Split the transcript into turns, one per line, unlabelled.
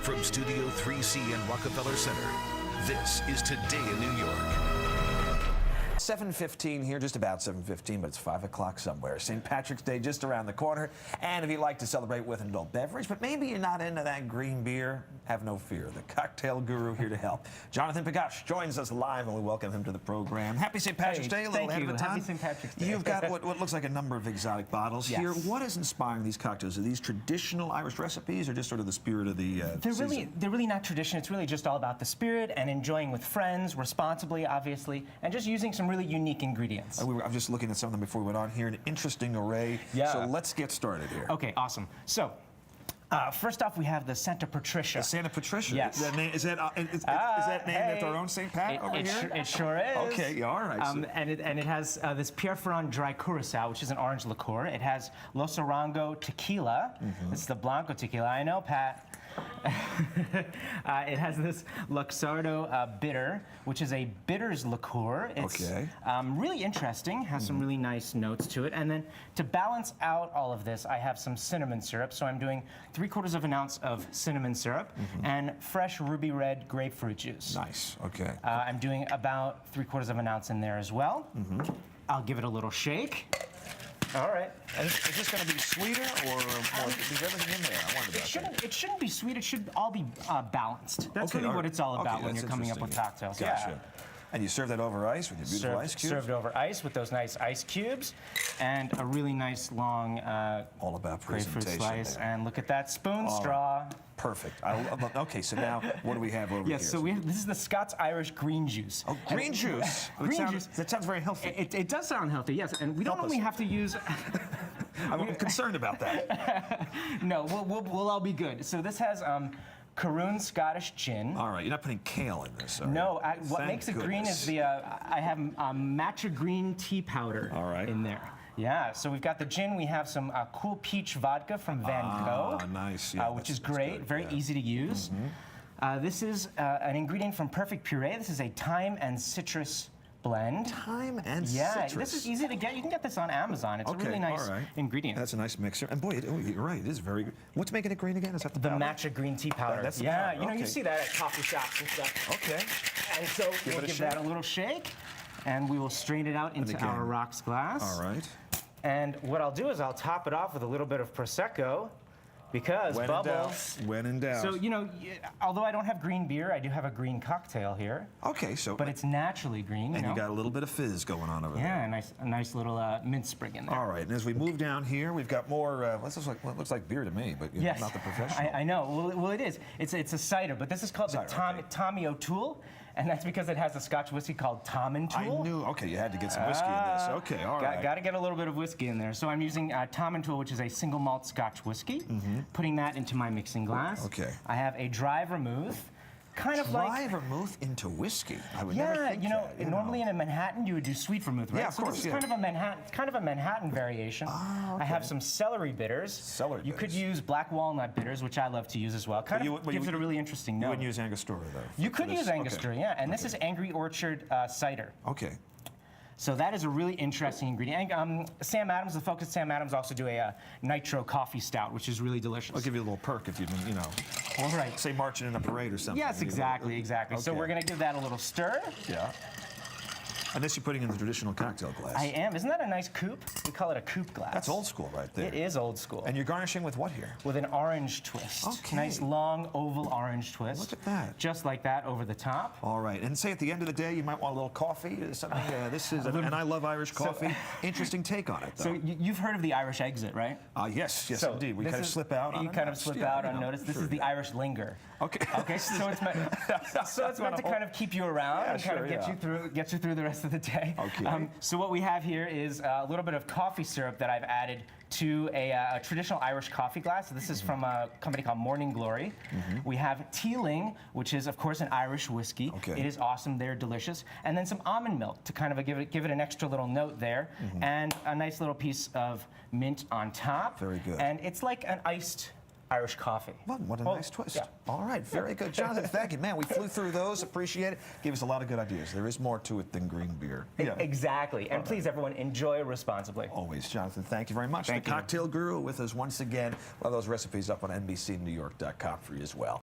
From Studio 3C in Rockefeller Center, this is Today in New York.
7:15 here, just about 7:15, but it's 5 o'clock somewhere. St. Patrick's Day just around the corner. And if you'd like to celebrate with an adult beverage, but maybe you're not into that green beer, have no fear. The cocktail guru here to help. Jonathan Pagash joins us live, and we welcome him to the program. Happy St. Patrick's Day. A little ahead of the time.
Happy St. Patrick's Day.
You've got what looks like a number of exotic bottles
Yes.
here. What is inspiring these cocktails? Are these traditional Irish recipes, or just sort of the spirit of the season?
They're really not tradition. It's really just all about the spirit and enjoying with friends, responsibly, obviously, and just using some really unique ingredients.
I'm just looking at some of them before we went on here. An interesting array.
Yeah.
So let's get started here.
Okay, awesome. So, first off, we have the Santa Patricia.
The Santa Patricia?
Yes.
Is that named after our own St. Pat over here?
It sure is.
Okay, all right.
And it has this Pierre Ferrand dry curacao, which is an orange liqueur. It has Los Orango tequila. This is the Blanco tequila. I know, Pat. It has this Luxardo bitter, which is a bitters liqueur. It's really interesting, has some really nice notes to it. And then to balance out all of this, I have some cinnamon syrup. So I'm doing 3/4 of an ounce of cinnamon syrup and fresh ruby red grapefruit juice.
Nice, okay.
I'm doing about 3/4 of an ounce in there as well. I'll give it a little shake. All right.
And is this going to be sweeter or more? There's everything in there. I wondered about that.
It shouldn't be sweet. It should all be balanced. That's really what it's all about when you're coming up with cocktails.
Gotcha.
Yeah.
And you serve that over ice with your beautiful ice cubes?
Served over ice with those nice ice cubes and a really nice long
all about
grapefruit
presentation
slice. And look at that spoon straw.
Perfect. Okay, so now what do we have over here?
Yes, so this is the Scots Irish green juice.
Oh, green juice.
Green juice.
That sounds very healthy.
It does sound healthy, yes. And we don't only have to use...
I'm concerned about that.
No, we'll all be good. So this has Caroon Scottish gin.
All right, you're not putting kale in this, are you?
No, what makes it green is I have matcha green tea powder in there. Yeah, so we've got the gin. We have some cool peach vodka from Van Gogh.
Nice. Yeah,
which is great, very easy to use. This is an ingredient from Perfect Puree. This is a thyme and citrus blend.
Thyme and citrus.
Yeah, this is easy to get. You can get this on Amazon. It's a really nice ingredient.
That's a nice mixer. And boy, you're right, it is very good. What's making it green again? Is that the powder?
matcha green tea powder.
That's the
powder.
powder.
You know, you see that at coffee shops and stuff.
Okay.
And so we'll give that a little shake, and we will strain it out into our rocks glass.
All right.
And what I'll do is I'll top it off with a little bit of Prosecco, because bubbles.
When in doubt.
So, you know, although I don't have green beer, I do have a green cocktail here.
Okay, so.
But it's naturally green,
And you got a little bit of fizz going on over there.
Yeah, a nice little mint sprig in there.
All right, and as we move down here, we've got more, what looks like beer to me, but you're not the professional.
I know. Well, it is. It's a cider, but this is called the Tommy O'Toole. And that's because it has a Scotch whiskey called Tom and Toole.
I knew. Okay, you had to get some whiskey in this. Okay, all right.
Got to get a little bit of whiskey in there. So I'm using Tom and Toole, which is a single malt Scotch whiskey. Putting that into my mixing glass.
Okay.
I have a dry vermouth.
Dry vermouth into whiskey. I would never think that.
Normally in a Manhattan you would do sweet vermouth, right?
Yeah, of course.
This is kind of a Manhattan variation. I have some celery bitters. You could use black walnut bitters, which I love to use as well. Gives it a really interesting note.
You wouldn't use Angostura though.
You could use Angostura, yeah. And this is Angry Orchard cider.
Okay.
So that is a really interesting ingredient. Sam Adams, the folks at Sam Adams also do a nitro coffee stout, which is really delicious.
I'll give you a little perk if you've been,
all right.
Say marching in a parade or something.
Yes, exactly. Okay. So we're going to give that a little stir.
Yeah. And this you're putting in the traditional cocktail glass.
I am. Isn't that a nice coupe? We call it a coupe glass.
That's old school right there.
It is old school.
And you're garnishing with what here?
With an orange twist.
Okay.
Nice long oval orange twist.
Look at that.
Just like that over the top.
All right. And say at the end of the day you might want a little coffee. Something. This is, and I love Irish coffee. Interesting take on it, though.
So you've heard of the Irish exit, right?
Yes, indeed. We kind of slip out.
You kind of slip out unnoticed. This is the Irish linger.
Okay.
Okay. So it's meant to kind of keep you around and kind of get you through the rest of the day.
Okay.
So what we have here is a little bit of coffee syrup that I've added to a traditional Irish coffee glass. This is from a company called Morning Glory. We have Teeling, which is, of course, an Irish whiskey.
Okay.
It is awesome. They're delicious. And then some almond milk to kind of give it an extra little note there. And a nice little piece of mint on top.
Very good.
And it's like an iced Irish coffee.
Well, what a nice twist.
Yeah.
All right, very good. Jonathan, thank you. Man, we flew through those. Appreciate it. Gave us a lot of good ideas. There is more to it than green beer.
Yeah. Exactly. And please, everyone, enjoy responsibly.
Always, Jonathan. Thank you very much.
Thank you.
The Cocktail Guru with us once again. One of those recipes up on NBCNewYork.com for you as well.